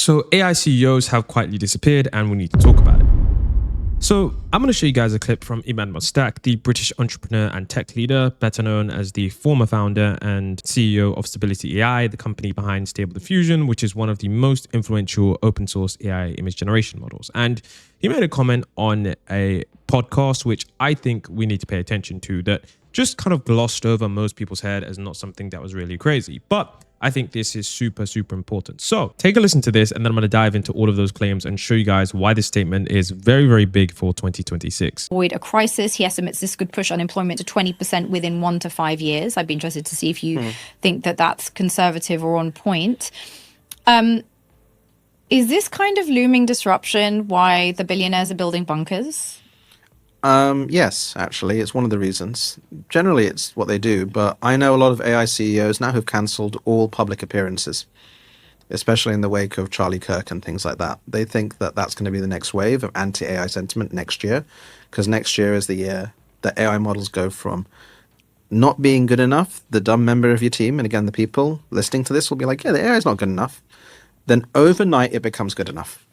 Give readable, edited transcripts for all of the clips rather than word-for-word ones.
So AI CEOs have quietly disappeared and we need to talk about it. So I'm going to show you guys a clip from Iman Mostak, the British entrepreneur and tech leader, better known as the former founder and CEO of Stability AI, the company behind Stable Diffusion, which is one of the most influential open source AI image generation models. And he made a comment on a podcast, which I think we need to pay attention to, that just kind of glossed over most people's head as not something that was really crazy. But I think this is super, super important. So take a listen to this, and then I'm going to dive into all of those claims and show you guys why this statement is very, very big for 2026. Avoid a crisis. He estimates this could push unemployment to 20% within 1 to 5 years. I'd be interested to see if you think that that's conservative or on point. Is this kind of looming disruption why the billionaires are building bunkers? Yes, actually, it's one of the reasons. Generally, it's what they do, but I know a lot of AI CEOs now who've cancelled all public appearances, especially in the wake of Charlie Kirk and things like that. They think that that's going to be the next wave of anti-AI sentiment next year, because next year is the year that AI models go from not being good enough, the dumb member of your team, and again, the people listening to this will be like, yeah, the AI is not good enough. Then overnight, it becomes good enough.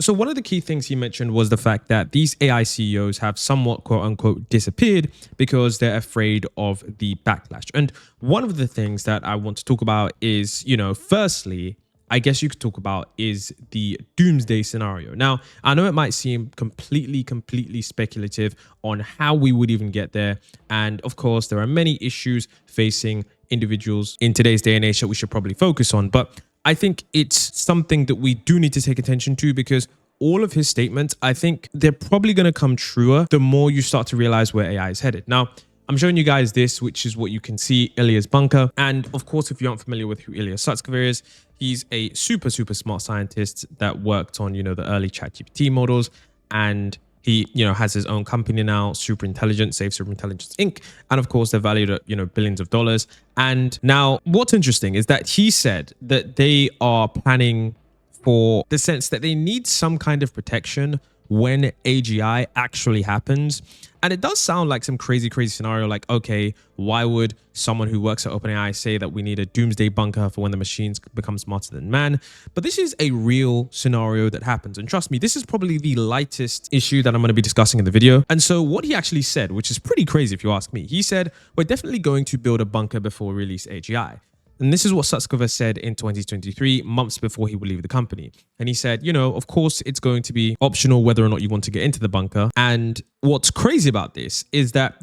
So one of the key things he mentioned was the fact that these AI CEOs have somewhat quote unquote disappeared because they're afraid of the backlash. And one of the things that I want to talk about is, firstly, I guess you could talk about is the doomsday scenario. Now, I know it might seem completely speculative on how we would even get there. And of course, there are many issues facing individuals in today's day and age that we should probably focus on. But I think it's something that we do need to take attention to, because all of his statements, I think they're probably going to come truer the more you start to realize where AI is headed. Now, I'm showing you guys this, which is what you can see, Ilya's bunker. And of course, if you aren't familiar with who Ilya Sutskever is, he's a super smart scientist that worked on, the early ChatGPT models. And he, has his own company now, Superintelligence, Safe Superintelligence Inc. And of course, they're valued at, billions of dollars. And now what's interesting is that he said that they are planning for the sense that they need some kind of protection when AGI actually happens. And it does sound like some crazy scenario, like, okay, why would someone who works at OpenAI say that we need a doomsday bunker for when the machines become smarter than man? But this is a real scenario that happens. And trust me, this is probably the lightest issue that I'm going to be discussing in the video. And so what he actually said, which is pretty crazy if you ask me, he said, we're definitely going to build a bunker before we release AGI. And this is what Sutskever said in 2023, months before he would leave the company. And he said, of course, it's going to be optional whether or not you want to get into the bunker. And what's crazy about this is that,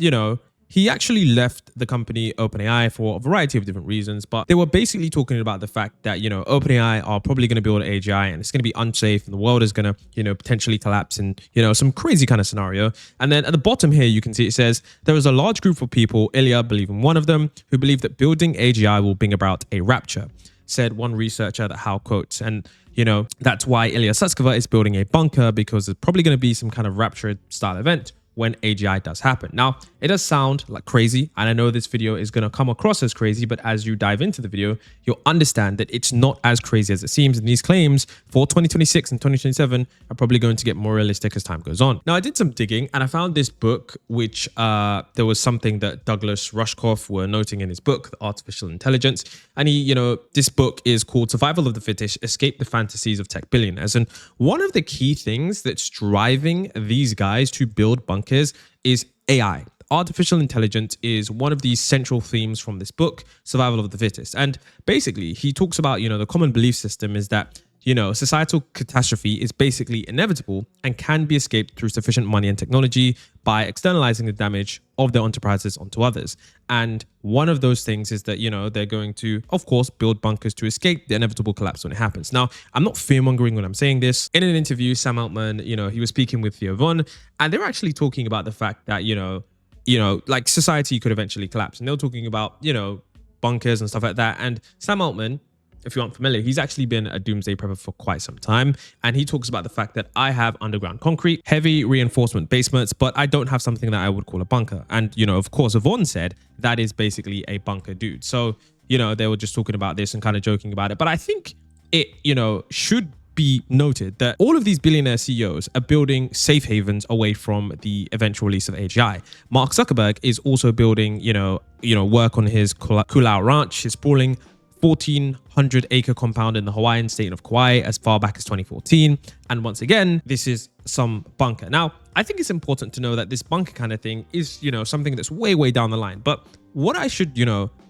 he actually left the company OpenAI for a variety of different reasons, but they were basically talking about the fact that, OpenAI are probably going to build AGI and it's going to be unsafe and the world is going to, potentially collapse in, some crazy kind of scenario. And then at the bottom here, you can see it says, there is a large group of people, Ilya believing one of them, who believe that building AGI will bring about a rapture, said one researcher that How quotes. And, that's why Ilya Sutskever is building a bunker, because there's probably going to be some kind of rapture style event when AGI does happen. Now, it does sound like crazy, and I know this video is going to come across as crazy, but as you dive into the video, you'll understand that it's not as crazy as it seems, and these claims for 2026 and 2027 are probably going to get more realistic as time goes on. Now, I did some digging, and I found this book, which there was something that Douglas Rushkoff were noting in his book, The Artificial Intelligence, and he, this book is called Survival of the Fittest, Escape the Fantasies of Tech Billionaires. And one of the key things that's driving these guys to build bunkers is AI. Artificial intelligence is one of the central themes from this book, Survival of the Fittest. And basically, he talks about, the common belief system is that, societal catastrophe is basically inevitable and can be escaped through sufficient money and technology by externalizing the damage of their enterprises onto others. And one of those things is that, they're going to, of course, build bunkers to escape the inevitable collapse when it happens. Now, I'm not fear-mongering when I'm saying this. In an interview, Sam Altman, he was speaking with Theo Von, and they were actually talking about the fact that, like society could eventually collapse. And they were talking about, bunkers and stuff like that. And Sam Altman, if you aren't familiar, he's actually been a doomsday prepper for quite some time. And he talks about the fact that I have underground concrete, heavy reinforcement basements, but I don't have something that I would call a bunker. And, of course, Yvonne said that is basically a bunker dude. So, they were just talking about this and kind of joking about it. But I think it, should be noted that all of these billionaire CEOs are building safe havens away from the eventual release of AGI. Mark Zuckerberg is also building, work on his Kulau ranch, his sprawling 1,400-acre compound in the Hawaiian state of Kauai as far back as 2014. And once again, this is some bunker. Now, I think it's important to know that this bunker kind of thing is, something that's way, way down the line. But what I should,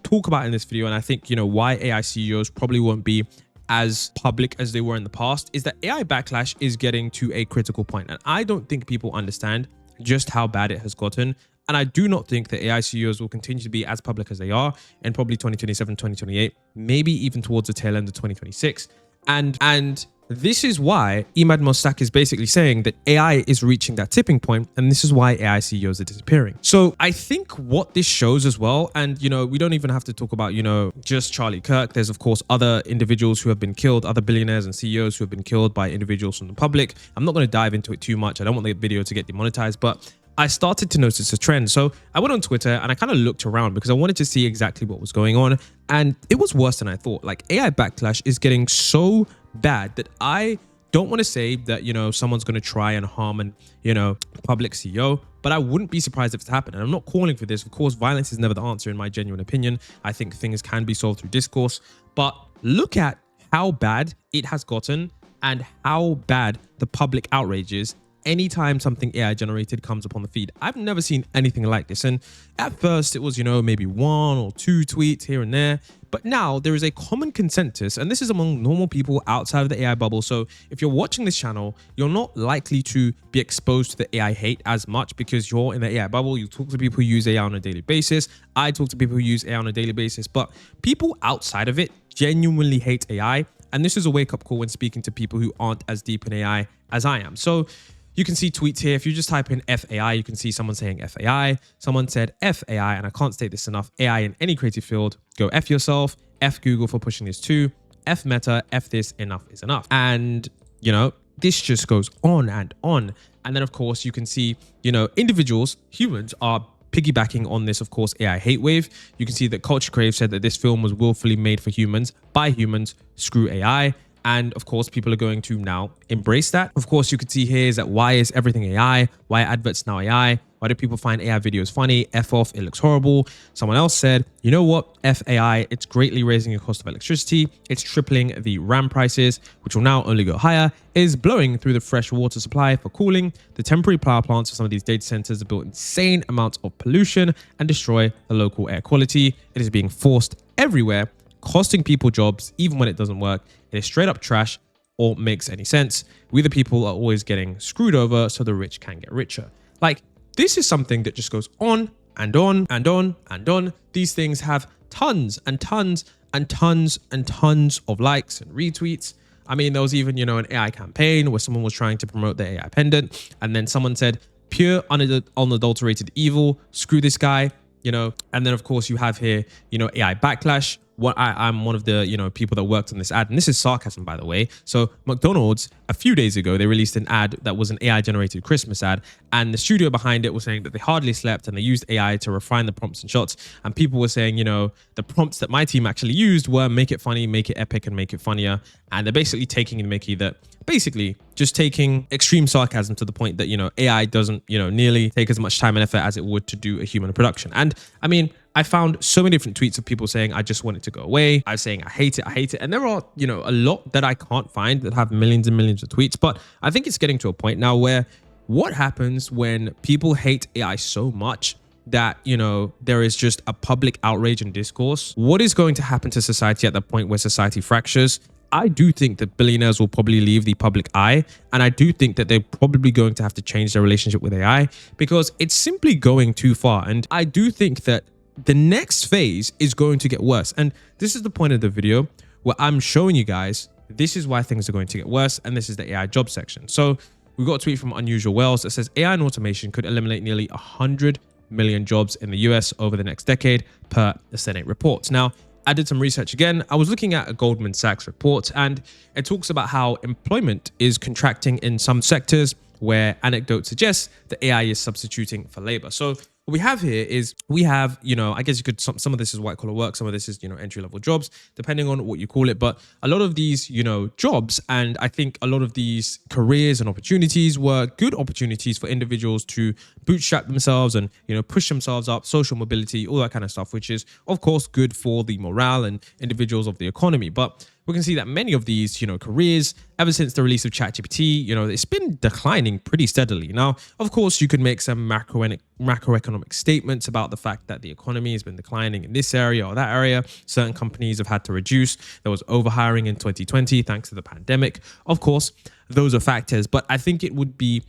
talk about in this video, and I think, why AI CEOs probably won't be as public as they were in the past, is that AI backlash is getting to a critical point. And I don't think people understand just how bad it has gotten. And I do not think that AI CEOs will continue to be as public as they are in probably 2027, 2028, maybe even towards the tail end of 2026. And this is why Emad Mostak is basically saying that AI is reaching that tipping point, and this is why AI CEOs are disappearing. So I think what this shows as well, and we don't even have to talk about just Charlie Kirk. There's of course other individuals who have been killed, other billionaires and CEOs who have been killed by individuals from the public. I'm not going to dive into it too much. I don't want the video to get demonetized, but I started to notice a trend. So I went on Twitter and I kind of looked around because I wanted to see exactly what was going on. And it was worse than I thought. Like, AI backlash is getting so bad that I don't want to say that, someone's going to try and harm an, public CEO, but I wouldn't be surprised if it's happened. And I'm not calling for this. Of course, violence is never the answer in my genuine opinion. I think things can be solved through discourse, but look at how bad it has gotten and how bad the public outrage is anytime something AI generated comes up on the feed. I've never seen anything like this. And at first it was, maybe 1 or 2 tweets here and there. But now there is a common consensus, and this is among normal people outside of the AI bubble. So if you're watching this channel, you're not likely to be exposed to the AI hate as much because you're in the AI bubble. You talk to people who use AI on a daily basis. I talk to people who use AI on a daily basis, but people outside of it genuinely hate AI. And this is a wake-up call when speaking to people who aren't as deep in AI as I am. So you can see tweets here. If you just type in FAI, you can see someone saying FAI. Someone said FAI, and I can't state this enough. AI in any creative field, go F yourself. F Google for pushing this too. F Meta, F this, enough is enough. And, this just goes on and on. And then, of course, you can see, individuals, humans are piggybacking on this, of course, AI hate wave. You can see that Culture Crave said that this film was willfully made for humans, by humans, screw AI. And of course, people are going to now embrace that. Of course, you can see here is that why is everything AI? Why are adverts now AI? Why do people find AI videos funny? F off, it looks horrible. Someone else said, you know what? F AI, it's greatly raising the cost of electricity. It's tripling the RAM prices, which will now only go higher. It is blowing through the fresh water supply for cooling. The temporary power plants for some of these data centers have built insane amounts of pollution and destroy the local air quality. It is being forced everywhere, costing people jobs, even when it doesn't work. It is straight up trash or makes any sense. We the people are always getting screwed over so the rich can get richer. Like, this is something that just goes on and on and on and on. These things have tons and tons and tons and tons of likes and retweets. I mean, there was even, an AI campaign where someone was trying to promote the AI pendant. And then someone said, pure unadulterated evil, screw this guy, And then, of course, you have here, AI backlash. I'm one of the people that worked on this ad, and this is sarcasm, by the way. So McDonald's, a few days ago, they released an ad that was an AI generated Christmas ad, and the studio behind it was saying that they hardly slept and they used AI to refine the prompts and shots. And people were saying, the prompts that my team actually used were make it funny, make it epic, and make it funnier. And they're basically taking the mickey that basically just taking extreme sarcasm to the point that AI doesn't nearly take as much time and effort as it would to do a human production. And I mean, I found so many different tweets of people saying, I just want it to go away. I was saying, I hate it. And there are, a lot that I can't find that have millions and millions of tweets. But I think it's getting to a point now where what happens when people hate AI so much that, there is just a public outrage and discourse? What is going to happen to society at the point where society fractures? I do think that billionaires will probably leave the public eye. And I do think that they're probably going to have to change their relationship with AI because it's simply going too far. And I do think that the next phase is going to get worse. And this is the point of the video where I'm showing you guys, this is why things are going to get worse. And this is the AI job section. So we got a tweet from Unusual Wells that says AI and automation could eliminate nearly 100 million jobs in the US over the next decade per the Senate reports. Now, I did some research again. I was looking at a Goldman Sachs report, and it talks about how employment is contracting in some sectors where anecdote suggests that AI is substituting for labor. So what we have here is we have, I guess you could, some of this is white collar work, some of this is, entry level jobs, depending on what you call it. But a lot of these, jobs, and I think a lot of these careers and opportunities were good opportunities for individuals to bootstrap themselves and, push themselves up, social mobility, all that kind of stuff, which is, of course, good for the morale and individuals of the economy. But we can see that many of these, careers, ever since the release of ChatGPT, it's been declining pretty steadily. Now, of course, you could make some macroeconomic statements about the fact that the economy has been declining in this area or that area. Certain companies have had to reduce. There was overhiring in 2020 thanks to the pandemic. Of course, those are factors, but I think it would be,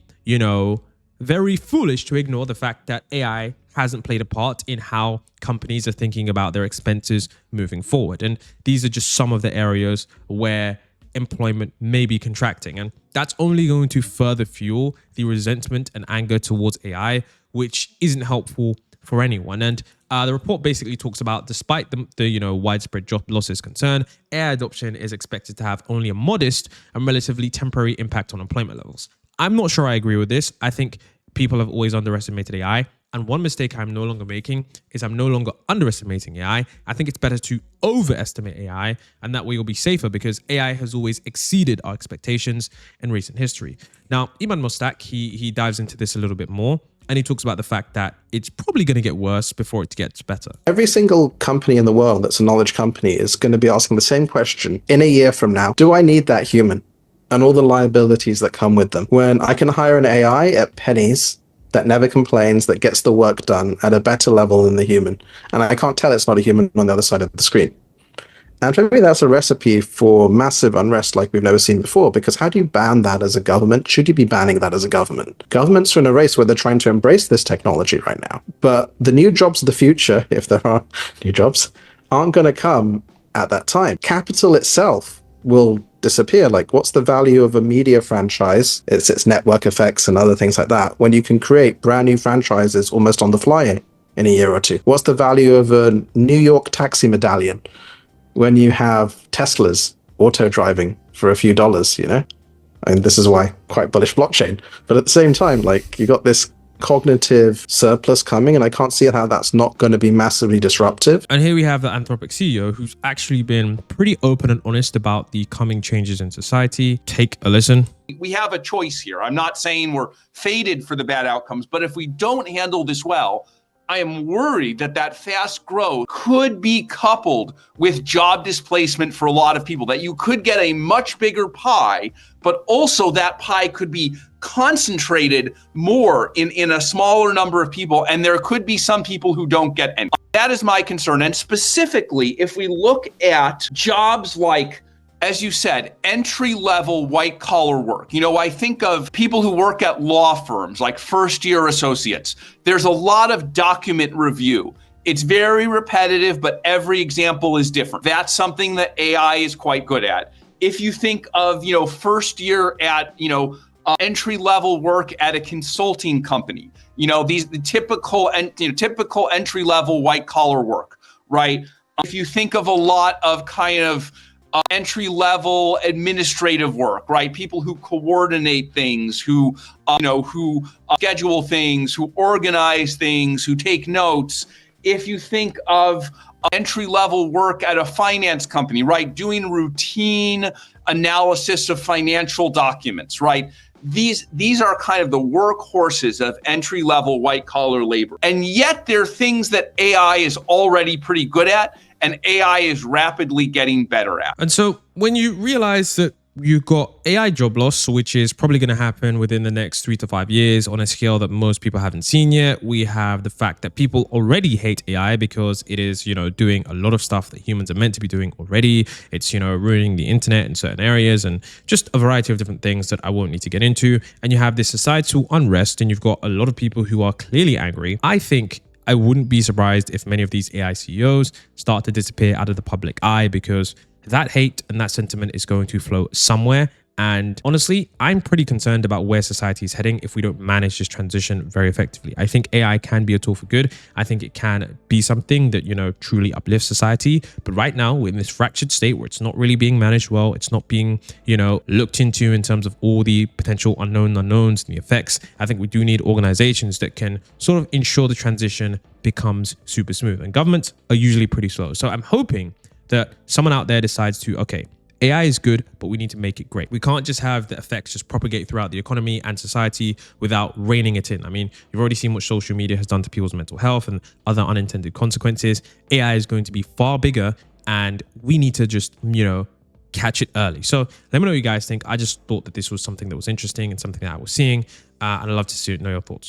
very foolish to ignore the fact that AI hasn't played a part in how companies are thinking about their expenses moving forward. And these are just some of the areas where employment may be contracting. And that's only going to further fuel the resentment and anger towards AI, which isn't helpful for anyone. And the report basically talks about, despite the widespread job losses concern, AI adoption is expected to have only a modest and relatively temporary impact on employment levels. I'm not sure I agree with this. I think people have always underestimated AI. And one mistake I'm no longer making is I'm no longer underestimating AI. I think it's better to overestimate AI, and that way you'll be safer, because AI has always exceeded our expectations in recent history. Now, Iman Mostak, he dives into this a little bit more, and he talks about the fact that it's probably going to get worse before it gets better. Every single company in the world that's a knowledge company is going to be asking the same question in a year from now. Do I need that human? And all the liabilities that come with them. When I can hire an AI at pennies that never complains, that gets the work done at a better level than the human. And I can't tell it's not a human on the other side of the screen. And for me, that's a recipe for massive unrest like we've never seen before, because how do you ban that as a government? Should you be banning that as a government? Governments are in a race where they're trying to embrace this technology right now. But the new jobs of the future, if there are new jobs, aren't going to come at that time. Capital itself will disappear. Like, what's the value of a media franchise? It's its network effects and other things like that, when you can create brand new franchises almost on the fly in a year or two. What's the value of a New York taxi medallion when you have Teslas auto driving for a few dollars, And this is why quite bullish blockchain. But at the same time, like, you got this cognitive surplus coming, and I can't see how that's not going to be massively disruptive. And here we have the Anthropic CEO, who's actually been pretty open and honest about the coming changes in society. Take a listen. We have a choice here. I'm not saying we're fated for the bad outcomes, but if we don't handle this well, I am worried that fast growth could be coupled with job displacement for a lot of people, that you could get a much bigger pie, but also that pie could be concentrated more in a smaller number of people, and there could be some people who don't get any. That is my concern. And specifically, if we look at jobs like, as you said, entry-level white-collar work. I think of people who work at law firms, like first-year associates. There's a lot of document review. It's very repetitive, but every example is different. That's something that AI is quite good at. If you think of, first year at, entry-level work at a consulting company, the typical entry-level white-collar work, right? If you think of a lot of kind of entry-level administrative work, right? People who coordinate things, who schedule things, who organize things, who take notes. If you think of entry-level work at a finance company, right? Doing routine analysis of financial documents, right? These are kind of the workhorses of entry-level white-collar labor. And yet they're things that AI is already pretty good at, and AI is rapidly getting better at. And so when you realize that you've got AI job loss, which is probably going to happen within the next 3 to 5 years on a scale that most people haven't seen yet, we have the fact that people already hate AI because it is, doing a lot of stuff that humans are meant to be doing already. It's, ruining the internet in certain areas and just a variety of different things that I won't need to get into. And you have this societal unrest, and you've got a lot of people who are clearly angry. I think I wouldn't be surprised if many of these AI CEOs start to disappear out of the public eye, because that hate and that sentiment is going to flow somewhere, And honestly, I'm pretty concerned about where society is heading if we don't manage this transition very effectively. I think AI can be a tool for good. I think it can be something that, truly uplifts society. But right now, we're in this fractured state where it's not really being managed well. It's not being, looked into in terms of all the potential unknowns and the effects. I think we do need organizations that can sort of ensure the transition becomes super smooth. And governments are usually pretty slow. So I'm hoping that someone out there decides to, okay, AI is good, but we need to make it great. We can't just have the effects just propagate throughout the economy and society without reining it in. I mean, you've already seen what social media has done to people's mental health and other unintended consequences. AI is going to be far bigger, and we need to just, catch it early. So let me know what you guys think. I just thought that this was something that was interesting and something that I was seeing, and I'd love to know your thoughts.